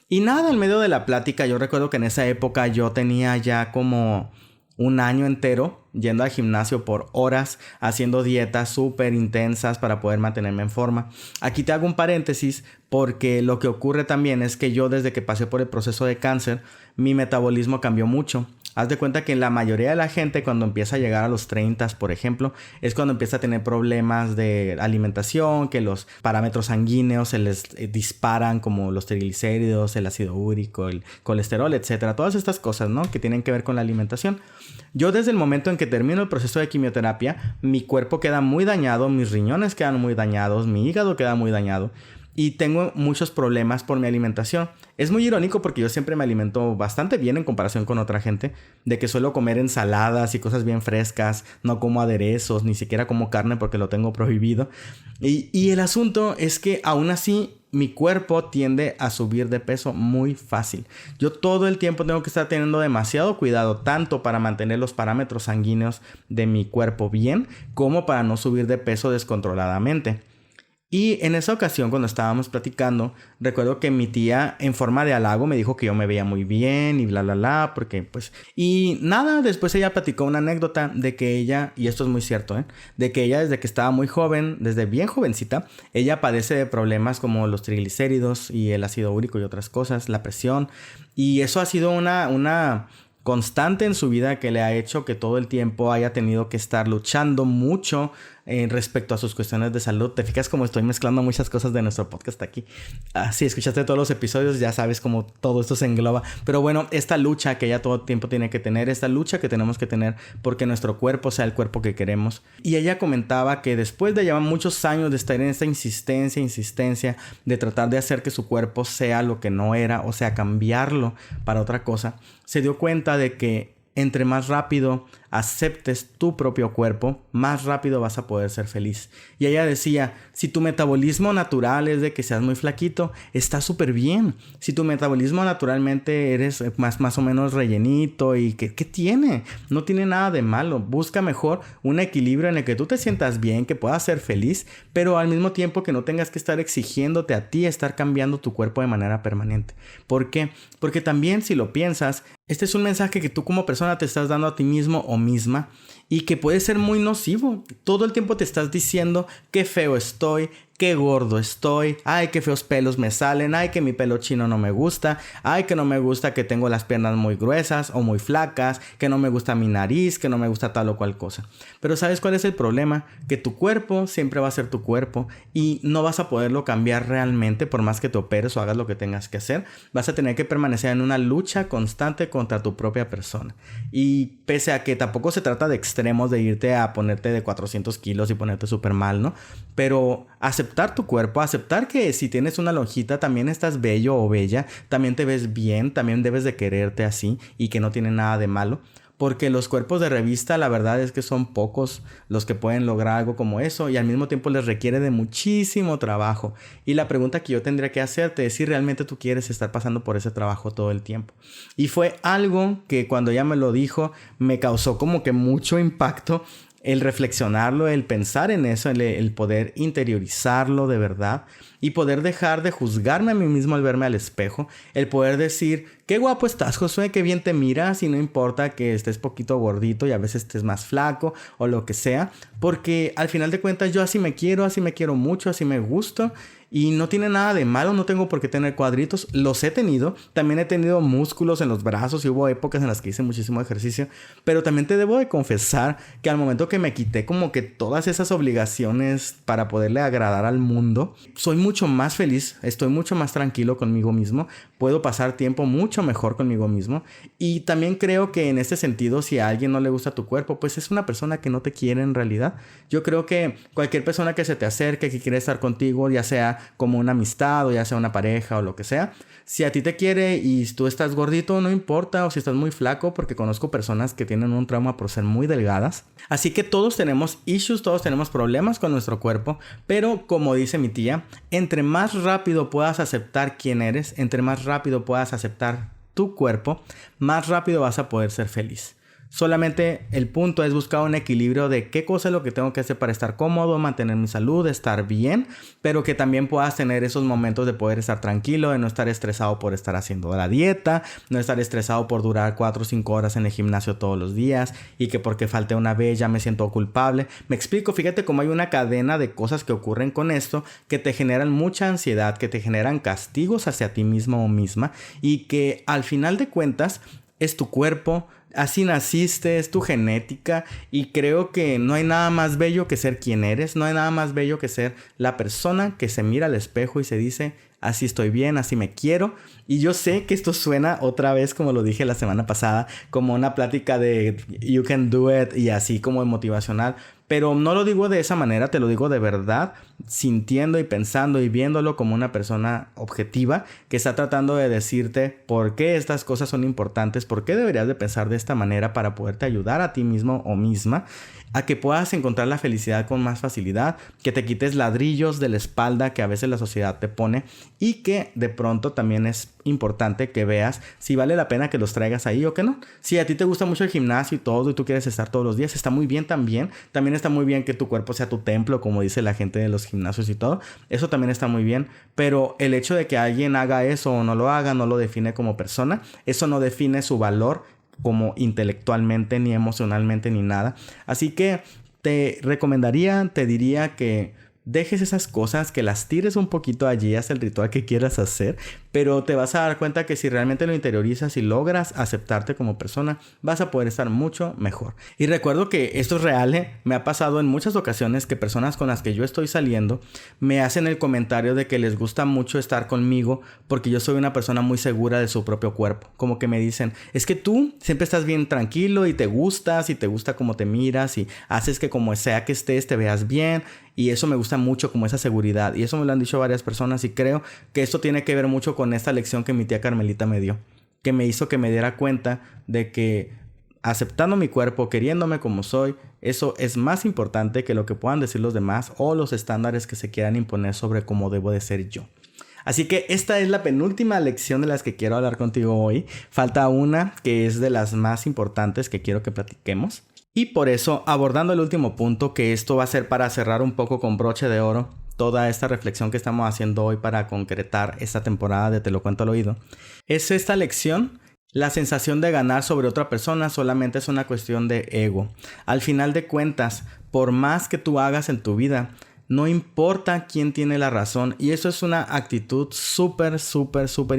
Speaker 1: Y nada, en medio de la plática, yo recuerdo que en esa época yo tenía ya como un año entero yendo al gimnasio por horas, haciendo dietas súper intensas para poder mantenerme en forma. Aquí te hago un paréntesis porque lo que ocurre también es que yo desde que pasé por el proceso de cáncer, mi metabolismo cambió mucho. Haz de cuenta que la mayoría de la gente cuando empieza a llegar a los 30, por ejemplo, es cuando empieza a tener problemas de alimentación, que los parámetros sanguíneos se les disparan como los triglicéridos, el ácido úrico, el colesterol, etcétera. Todas estas cosas, ¿no? Que tienen que ver con la alimentación. Yo desde el momento en que termino el proceso de quimioterapia, mi cuerpo queda muy dañado, mis riñones quedan muy dañados, mi hígado queda muy dañado. Y tengo muchos problemas por mi alimentación. Es muy irónico porque yo siempre me alimento bastante bien en comparación con otra gente. De que suelo comer ensaladas y cosas bien frescas. No como aderezos, ni siquiera como carne porque lo tengo prohibido. Y el asunto es que aún así mi cuerpo tiende a subir de peso muy fácil. Yo todo el tiempo tengo que estar teniendo demasiado cuidado. Tanto para mantener los parámetros sanguíneos de mi cuerpo bien. Como para no subir de peso descontroladamente. Y en esa ocasión cuando estábamos platicando, recuerdo que mi tía en forma de halago me dijo que yo me veía muy bien y bla bla bla, porque pues... Y nada, después ella platicó una anécdota de que ella, y esto es muy cierto, de que ella desde que estaba muy joven, desde bien jovencita, ella padece de problemas como los triglicéridos y el ácido úrico y otras cosas, la presión. Y eso ha sido una constante en su vida que le ha hecho que todo el tiempo haya tenido que estar luchando mucho respecto a sus cuestiones de salud. Te fijas como estoy mezclando muchas cosas de nuestro podcast aquí. Si escuchaste todos los episodios ya sabes cómo todo esto se engloba. Pero bueno, esta lucha que ella todo el tiempo tiene que tener, esta lucha que tenemos que tener porque nuestro cuerpo sea el cuerpo que queremos. Y ella comentaba que después de llevar muchos años de estar en esta insistencia de tratar de hacer que su cuerpo sea lo que no era, o sea, cambiarlo para otra cosa, se dio cuenta de que entre más rápido aceptes tu propio cuerpo, más rápido vas a poder ser feliz. Y ella decía, si tu metabolismo natural es de que seas muy flaquito, está súper bien. Si tu metabolismo naturalmente eres más o menos rellenito y ¿qué tiene? No tiene nada de malo. Busca mejor un equilibrio en el que tú te sientas bien, que puedas ser feliz, pero al mismo tiempo que no tengas que estar exigiéndote a ti estar cambiando tu cuerpo de manera permanente. ¿Por qué? Porque también si lo piensas, este es un mensaje que tú como persona te estás dando a ti mismo o misma y que puede ser muy nocivo. Todo el tiempo te estás diciendo qué feo estoy, qué gordo estoy, ay, qué feos pelos me salen, ay, que mi pelo chino no me gusta, ay, que no me gusta que tengo las piernas muy gruesas o muy flacas, que no me gusta mi nariz, que no me gusta tal o cual cosa. Pero ¿sabes cuál es el problema? Que tu cuerpo siempre va a ser tu cuerpo y no vas a poderlo cambiar realmente por más que te operes o hagas lo que tengas que hacer. Vas a tener que permanecer en una lucha constante contra tu propia persona. Y pese a que tampoco se trata de extremos de irte a ponerte de 400 kilos y ponerte súper mal, ¿no? Pero aceptar tu cuerpo, aceptar que si tienes una lonjita también estás bello o bella, también te ves bien, también debes de quererte así y que no tiene nada de malo. porque los cuerpos de revista la verdad es que son pocos los que pueden lograr algo como eso y al mismo tiempo les requiere de muchísimo trabajo. Y la pregunta que yo tendría que hacerte es si realmente tú quieres estar pasando por ese trabajo todo el tiempo. Y fue algo que cuando ella me lo dijo me causó como que mucho impacto el reflexionarlo, el pensar en eso, el poder interiorizarlo de verdad y poder dejar de juzgarme a mí mismo al verme al espejo, el poder decir, qué guapo estás, Josué, qué bien te miras y no importa que estés poquito gordito y a veces estés más flaco o lo que sea, porque al final de cuentas yo así me quiero mucho, así me gusto. Y no tiene nada de malo, no tengo por qué tener cuadritos. Los he tenido. También he tenido músculos en los brazos y hubo épocas en las que hice muchísimo ejercicio. Pero también te debo de confesar que al momento que me quité como que todas esas obligaciones para poderle agradar al mundo, soy mucho más feliz, estoy mucho más tranquilo conmigo mismo. Puedo pasar tiempo mucho mejor conmigo mismo. Y también creo que en este sentido, si a alguien no le gusta tu cuerpo, pues es una persona que no te quiere en realidad. Yo creo que cualquier persona que se te acerque, que quiere estar contigo, ya sea como una amistad o ya sea una pareja o lo que sea, si a ti te quiere y tú estás gordito, no importa, o si estás muy flaco, porque conozco personas que tienen un trauma por ser muy delgadas. Así que todos tenemos issues, todos tenemos problemas con nuestro cuerpo, pero como dice mi tía, entre más rápido puedas aceptar quién eres, entre más rápido puedas aceptar tu cuerpo, más rápido vas a poder ser feliz. Solamente el punto es buscar un equilibrio de qué cosa es lo que tengo que hacer para estar cómodo, mantener mi salud, estar bien, pero que también puedas tener esos momentos de poder estar tranquilo, de no estar estresado por estar haciendo la dieta, no estar estresado por durar 4 o 5 horas en el gimnasio todos los días y que porque falté una vez ya me siento culpable. Me explico, fíjate cómo hay una cadena de cosas que ocurren con esto que te generan mucha ansiedad, que te generan castigos hacia ti mismo o misma y que al final de cuentas es tu cuerpo. Así naciste, es tu genética y creo que no hay nada más bello que ser quien eres, no hay nada más bello que ser la persona que se mira al espejo y se dice, así estoy bien, así me quiero. Y yo sé que esto suena otra vez, como lo dije la semana pasada, como una plática de you can do it y así como motivacional. Pero no lo digo de esa manera, te lo digo de verdad, sintiendo y pensando y viéndolo como una persona objetiva que está tratando de decirte por qué estas cosas son importantes, por qué deberías de pensar de esta manera para poderte ayudar a ti mismo o misma a que puedas encontrar la felicidad con más facilidad, que te quites ladrillos de la espalda que a veces la sociedad te pone y que de pronto también es importante que veas si vale la pena que los traigas ahí o que no. Si a ti te gusta mucho el gimnasio y todo y tú quieres estar todos los días, está muy bien también. También está muy bien que tu cuerpo sea tu templo, como dice la gente de los gimnasios y todo. Eso también está muy bien, pero el hecho de que alguien haga eso o no lo haga no lo define como persona. Eso no define su valor como intelectualmente, ni emocionalmente, ni nada. Así que te recomendaría, te diría que dejes esas cosas, que las tires un poquito allí, haz el ritual que quieras hacer, pero te vas a dar cuenta que si realmente lo interiorizas y logras aceptarte como persona, vas a poder estar mucho mejor. Y recuerdo que esto es real, me ha pasado en muchas ocasiones que personas con las que yo estoy saliendo me hacen el comentario de que les gusta mucho estar conmigo porque yo soy una persona muy segura de su propio cuerpo. Como que me dicen, es que tú siempre estás bien tranquilo y te gustas y te gusta cómo te miras y haces que como sea que estés te veas bien. Y eso me gusta mucho, como esa seguridad. Y eso me lo han dicho varias personas y creo que esto tiene que ver mucho con esta lección que mi tía Carmelita me dio. Que me hizo que me diera cuenta de que aceptando mi cuerpo, queriéndome como soy, eso es más importante que lo que puedan decir los demás o los estándares que se quieran imponer sobre cómo debo de ser yo. Así que esta es la penúltima lección de las que quiero hablar contigo hoy. Falta una que es de las más importantes que quiero que platiquemos. Y por eso, abordando el último punto, que esto va a ser para cerrar un poco con broche de oro toda esta reflexión que estamos haciendo hoy para concretar esta temporada de Te lo cuento al oído, es esta lección. La sensación de ganar sobre otra persona solamente es una cuestión de ego. Al final de cuentas, por más que tú hagas en tu vida, no importa quién tiene la razón. Y eso es una actitud súper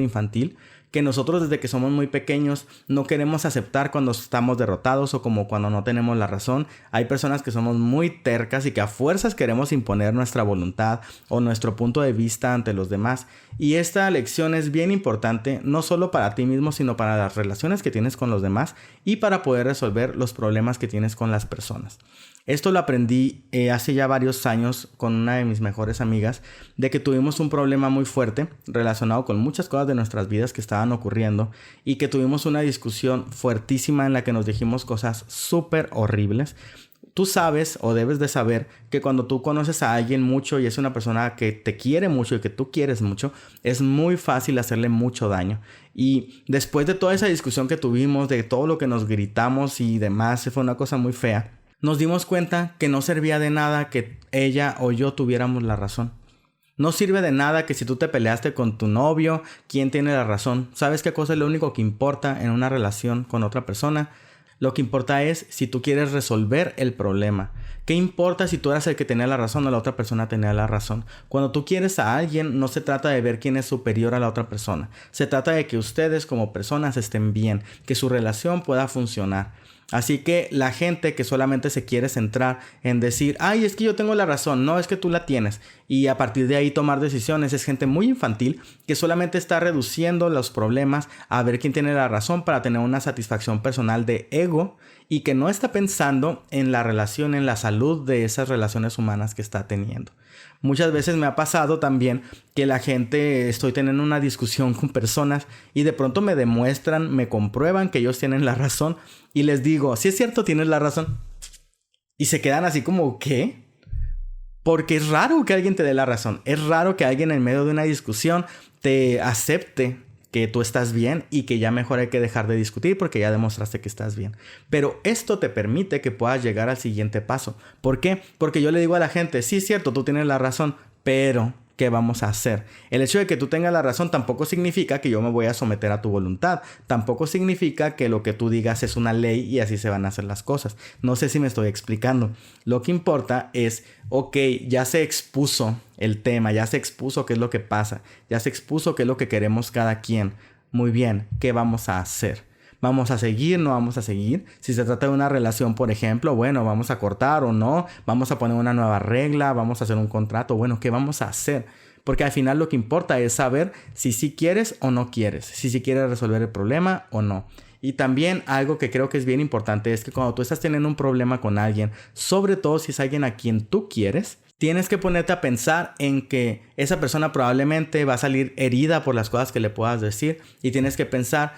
Speaker 1: infantil que nosotros desde que somos muy pequeños no queremos aceptar cuando estamos derrotados o como cuando no tenemos la razón. Hay personas que somos muy tercas y que a fuerzas queremos imponer nuestra voluntad o nuestro punto de vista ante los demás. Y esta lección es bien importante, no solo para ti mismo, sino para las relaciones que tienes con los demás y para poder resolver los problemas que tienes con las personas. Esto lo aprendí hace ya varios años con una de mis mejores amigas, de que tuvimos un problema muy fuerte relacionado con muchas cosas de nuestras vidas que estaban estaban ocurriendo y que tuvimos una discusión fuertísima en la que nos dijimos cosas súper horribles. Tú sabes o debes de saber que cuando tú conoces a alguien mucho y es una persona que te quiere mucho y que tú quieres mucho, es muy fácil hacerle mucho daño. Y después de toda esa discusión que tuvimos, de todo lo que nos gritamos y demás, fue una cosa muy fea, nos dimos cuenta que no servía de nada que ella o yo tuviéramos la razón. No sirve de nada que si tú te peleaste con tu novio, ¿quién tiene la razón? ¿Sabes qué cosa es lo único que importa en una relación con otra persona? Lo que importa es si tú quieres resolver el problema. ¿Qué importa si tú eras el que tenía la razón o la otra persona tenía la razón? Cuando tú quieres a alguien, no se trata de ver quién es superior a la otra persona. Se trata de que ustedes como personas estén bien, que su relación pueda funcionar. Así que la gente que solamente se quiere centrar en decir, ay, es que yo tengo la razón, no, es que tú la tienes, y a partir de ahí tomar decisiones, es gente muy infantil que solamente está reduciendo los problemas a ver quién tiene la razón para tener una satisfacción personal de ego y que no está pensando en la relación, en la salud de esas relaciones humanas que está teniendo. Muchas veces me ha pasado también que la gente, estoy teniendo una discusión con personas y de pronto me demuestran, me comprueban que ellos tienen la razón y les digo, sí es cierto, tienes la razón. Y se quedan así como, ¿qué? Porque es raro que alguien te dé la razón. Es raro que alguien en medio de una discusión te acepte que tú estás bien y que ya mejor hay que dejar de discutir porque ya demostraste que estás bien. Pero esto te permite que puedas llegar al siguiente paso. ¿Por qué? Porque yo le digo a la gente, sí es cierto, tú tienes la razón, pero ¿qué vamos a hacer? El hecho de que tú tengas la razón tampoco significa que yo me voy a someter a tu voluntad. Tampoco significa que lo que tú digas es una ley y así se van a hacer las cosas. No sé si me estoy explicando. Lo que importa es, ok, ya se expuso el tema, ya se expuso qué es lo que pasa, ya se expuso qué es lo que queremos cada quien. Muy bien, ¿qué vamos a hacer? ¿Vamos a seguir? ¿No vamos a seguir? Si se trata de una relación, por ejemplo, bueno, ¿vamos a cortar o no? ¿Vamos a poner una nueva regla? ¿Vamos a hacer un contrato? Bueno, ¿qué vamos a hacer? Porque al final lo que importa es saber si sí quieres o no quieres, si sí quieres resolver el problema o no. Y también algo que creo que es bien importante es que cuando tú estás teniendo un problema con alguien, sobre todo si es alguien a quien tú quieres, tienes que ponerte a pensar en que esa persona probablemente va a salir herida por las cosas que le puedas decir y tienes que pensar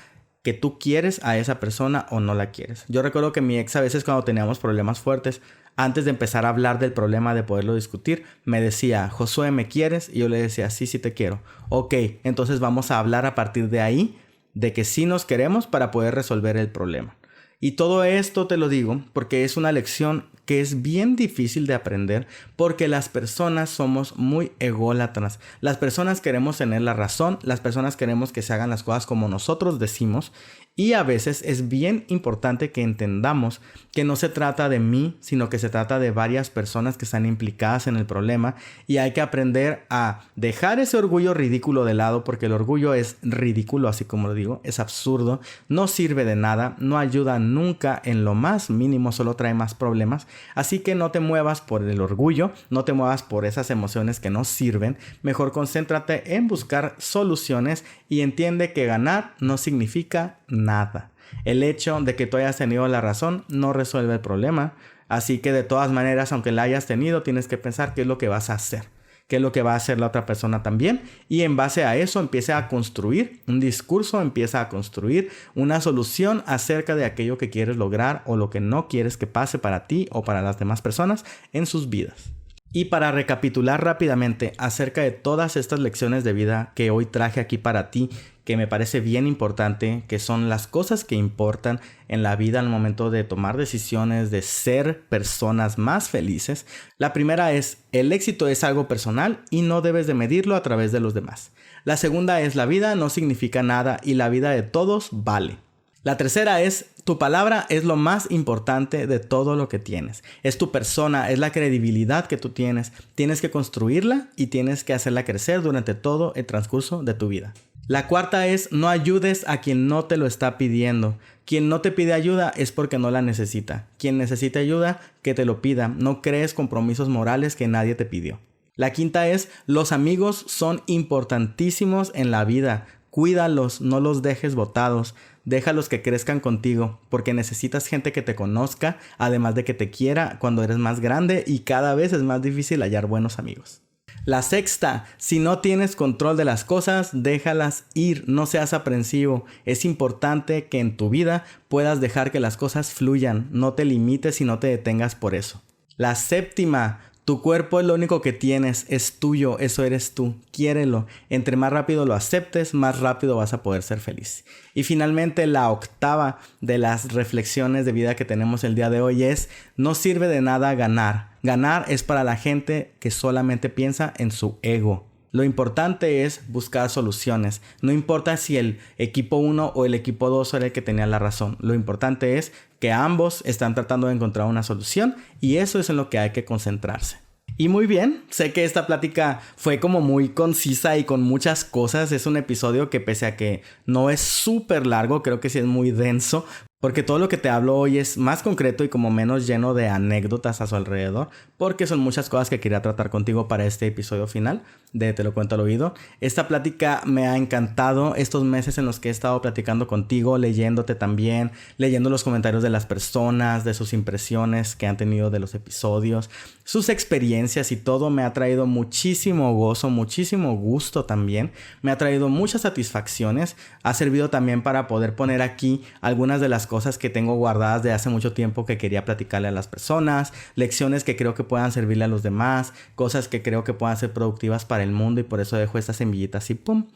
Speaker 1: que tú quieres a esa persona o no la quieres. Yo recuerdo que mi ex a veces cuando teníamos problemas fuertes, antes de empezar a hablar del problema, de poderlo discutir, me decía, Josué, ¿me quieres? Y yo le decía, sí, sí te quiero. Ok, entonces vamos a hablar a partir de ahí, de que sí nos queremos para poder resolver el problema. Y todo esto te lo digo porque es una lección que es bien difícil de aprender porque las personas somos muy ególatras. Las personas queremos tener la razón, las personas queremos que se hagan las cosas como nosotros decimos y a veces es bien importante que entendamos que no se trata de mí, sino que se trata de varias personas que están implicadas en el problema y hay que aprender a dejar ese orgullo ridículo de lado porque el orgullo es ridículo, así como lo digo, es absurdo, no sirve de nada, no ayuda nunca en lo más mínimo, solo trae más problemas. Así que no te muevas por el orgullo, no te muevas por esas emociones que no sirven. Mejor concéntrate en buscar soluciones y entiende que ganar no significa nada. El hecho de que tú hayas tenido la razón no resuelve el problema. Así que de todas maneras, aunque la hayas tenido, tienes que pensar qué es lo que vas a hacer. Qué es lo que va a hacer la otra persona también. Y en base a eso empieza a construir un discurso, empieza a construir una solución acerca de aquello que quieres lograr o lo que no quieres que pase para ti o para las demás personas en sus vidas. Y para recapitular rápidamente acerca de todas estas lecciones de vida que hoy traje aquí para ti, que me parece bien importante, que son las cosas que importan en la vida al momento de tomar decisiones, de ser personas más felices. La primera es, el éxito es algo personal y no debes de medirlo a través de los demás. La segunda es, la vida no significa nada y la vida de todos vale. La tercera es, tu palabra es lo más importante de todo lo que tienes. Es tu persona, es la credibilidad que tú tienes. Tienes que construirla y tienes que hacerla crecer durante todo el transcurso de tu vida. La cuarta es, no ayudes a quien no te lo está pidiendo. Quien no te pide ayuda es porque no la necesita. Quien necesita ayuda, que te lo pida. No crees compromisos morales que nadie te pidió. La quinta es, los amigos son importantísimos en la vida. Cuídalos, no los dejes botados. Déjalos que crezcan contigo, porque necesitas gente que te conozca, además de que te quiera cuando eres más grande y cada vez es más difícil hallar buenos amigos. La sexta, si no tienes control de las cosas, déjalas ir, no seas aprensivo. Es importante que en tu vida puedas dejar que las cosas fluyan, no te limites y no te detengas por eso. La séptima, tu cuerpo es lo único que tienes, es tuyo, eso eres tú, quiérelo. Entre más rápido lo aceptes, más rápido vas a poder ser feliz. Y finalmente la octava de las reflexiones de vida que tenemos el día de hoy es, no sirve de nada ganar. Ganar es para la gente que solamente piensa en su ego. Lo importante es buscar soluciones. No importa si el equipo 1 o el equipo 2 era el que tenía la razón. Lo importante es que ambos están tratando de encontrar una solución y eso es en lo que hay que concentrarse. Y muy bien, sé que esta plática fue como muy concisa y con muchas cosas. Es un episodio que pese a que no es súper largo, creo que sí es muy denso. Porque todo lo que te hablo hoy es más concreto y como menos lleno de anécdotas a su alrededor. Porque son muchas cosas que quería tratar contigo para este episodio final de Te lo cuento al oído. Esta plática me ha encantado estos meses en los que he estado platicando contigo, leyéndote también, leyendo los comentarios de las personas, de sus impresiones que han tenido de los episodios, sus experiencias y todo me ha traído muchísimo gozo, muchísimo gusto también. Me ha traído muchas satisfacciones. Ha servido también para poder poner aquí algunas de las cosas que tengo guardadas de hace mucho tiempo que quería platicarle a las personas, lecciones que creo que puedan servirle a los demás, cosas que creo que puedan ser productivas para el mundo y por eso dejo estas semillitas así, pum,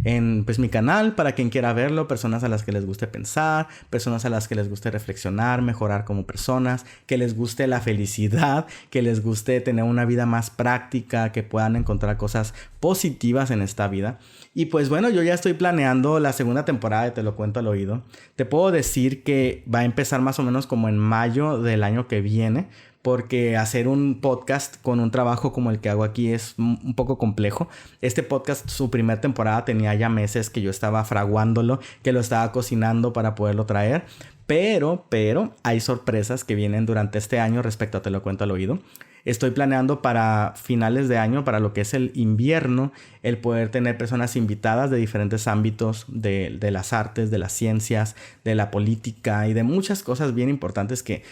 Speaker 1: en pues mi canal para quien quiera verlo, personas a las que les guste pensar, personas a las que les guste reflexionar, mejorar como personas, que les guste la felicidad, que les guste tener una vida más práctica, que puedan encontrar cosas positivas en esta vida. Y pues bueno, yo ya estoy planeando la segunda temporada de Te lo cuento al oído. Te puedo decir que va a empezar más o menos como en mayo del año que viene, porque hacer un podcast con un trabajo como el que hago aquí es un poco complejo. Este podcast, su primera temporada, tenía ya meses que yo estaba fraguándolo, que lo estaba cocinando para poderlo traer. Pero hay sorpresas que vienen durante este año respecto a Te lo cuento al oído. Estoy planeando para finales de año, para lo que es el invierno, el poder tener personas invitadas de diferentes ámbitos de las artes, de las ciencias, de la política y de muchas cosas bien importantes que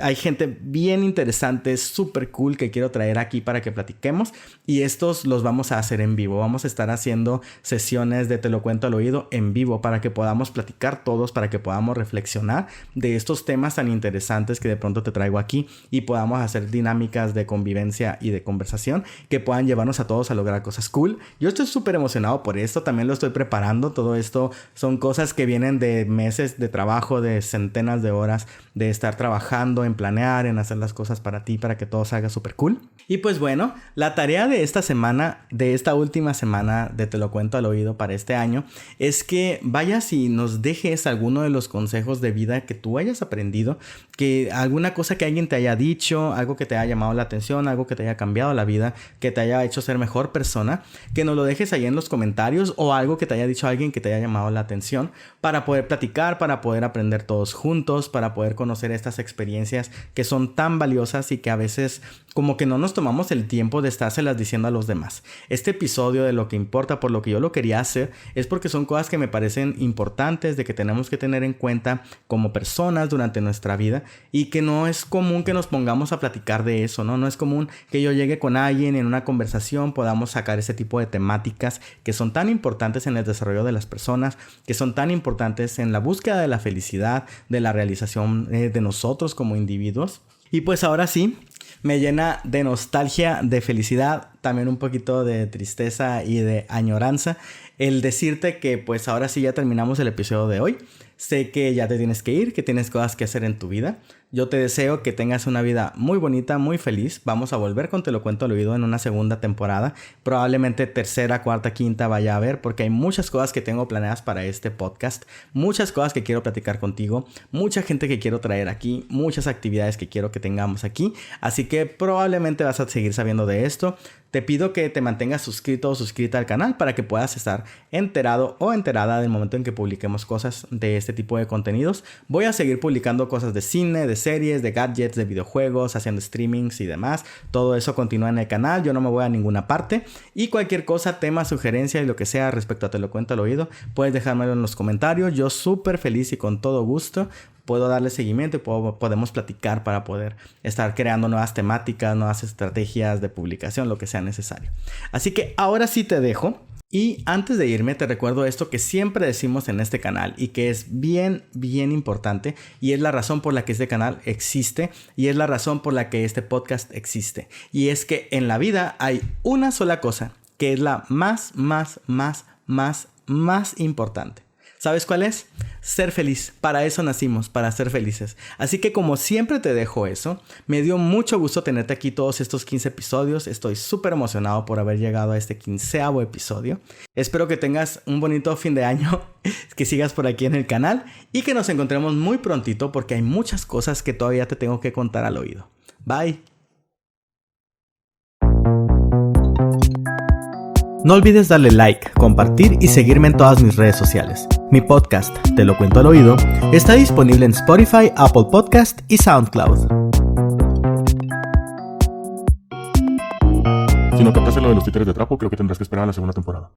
Speaker 1: hay gente bien interesante, súper cool que quiero traer aquí para que platiquemos y estos los vamos a hacer en vivo. Vamos a estar haciendo sesiones de Te lo cuento al oído en vivo para que podamos platicar todos, para que podamos reflexionar de estos temas tan interesantes que de pronto te traigo aquí y podamos hacer dinámicas de convivencia y de conversación que puedan llevarnos a todos a lograr cosas cool. Yo estoy súper emocionado por esto, también lo estoy preparando. Todo esto son cosas que vienen de meses de trabajo, de centenas de horas de estar trabajando en planear, en hacer las cosas para ti, para que todo salga súper cool. Y pues bueno, la tarea de esta semana, de esta última semana de Te lo cuento al oído para este año, es que vayas y nos dejes alguno de los consejos de vida que tú hayas aprendido, que alguna cosa que alguien te haya dicho, algo que te haya llamado la atención, algo que te haya cambiado la vida, que te haya hecho ser mejor persona, que nos lo dejes ahí en los comentarios o algo que te haya dicho alguien que te haya llamado la atención para poder platicar, para poder aprender todos juntos, para poder conocer estas experiencias que son tan valiosas y que a veces como que no nos tomamos el tiempo de estárselas diciendo a los demás. Este episodio de Lo que importa, por lo que yo lo quería hacer, es porque son cosas que me parecen importantes, de que tenemos que tener en cuenta como personas durante nuestra vida y que no es común que nos pongamos a platicar de eso, ¿no? No es común que yo llegue con alguien en una conversación, podamos sacar ese tipo de temáticas que son tan importantes en el desarrollo de las personas, que son tan importantes en la búsqueda de la felicidad, de la realización de nosotros como individuos. Y pues ahora sí, me llena de nostalgia, de felicidad, también un poquito de tristeza y de añoranza el decirte que pues ahora sí ya terminamos el episodio de hoy. Sé que ya te tienes que ir, que tienes cosas que hacer en tu vida. Yo te deseo que tengas una vida muy bonita, muy feliz. Vamos a volver con Te lo cuento al oído en una segunda temporada. Probablemente tercera, cuarta, quinta vaya a haber porque hay muchas cosas que tengo planeadas para este podcast. Muchas cosas que quiero platicar contigo. Mucha gente que quiero traer aquí. Muchas actividades que quiero que tengamos aquí. Así que probablemente vas a seguir sabiendo de esto. Te pido que te mantengas suscrito o suscrita al canal para que puedas estar enterado o enterada del momento en que publiquemos cosas de este tipo de contenidos. Voy a seguir publicando cosas de cine, de series, de gadgets, de videojuegos, haciendo streamings y demás. Todo eso continúa en el canal, yo no me voy a ninguna parte. Y cualquier cosa, tema, sugerencia y lo que sea respecto a Te lo cuento al oído, puedes dejármelo en los comentarios. Yo súper feliz y con todo gusto puedo darle seguimiento y podemos platicar para poder estar creando nuevas temáticas, nuevas estrategias de publicación, lo que sea necesario. Así que ahora sí te dejo. Y antes de irme te recuerdo esto que siempre decimos en este canal y que es bien importante, y es la razón por la que este canal existe y es la razón por la que este podcast existe. Y es que en la vida hay una sola cosa que es la más importante. ¿Sabes cuál es? Ser feliz. Para eso nacimos, para ser felices. Así que como siempre te dejo eso. Me dio mucho gusto tenerte aquí todos estos 15 episodios. Estoy súper emocionado por haber llegado a este 15º episodio. Espero que tengas un bonito fin de año, que sigas por aquí en el canal y que nos encontremos muy prontito porque hay muchas cosas que todavía te tengo que contar al oído. Bye. No olvides darle like, compartir y seguirme en todas mis redes sociales. Mi podcast, Te lo cuento al oído, está disponible en Spotify, Apple Podcast y SoundCloud.
Speaker 2: Si no captaste lo de los títeres de trapo, creo que tendrás que esperar a la segunda temporada.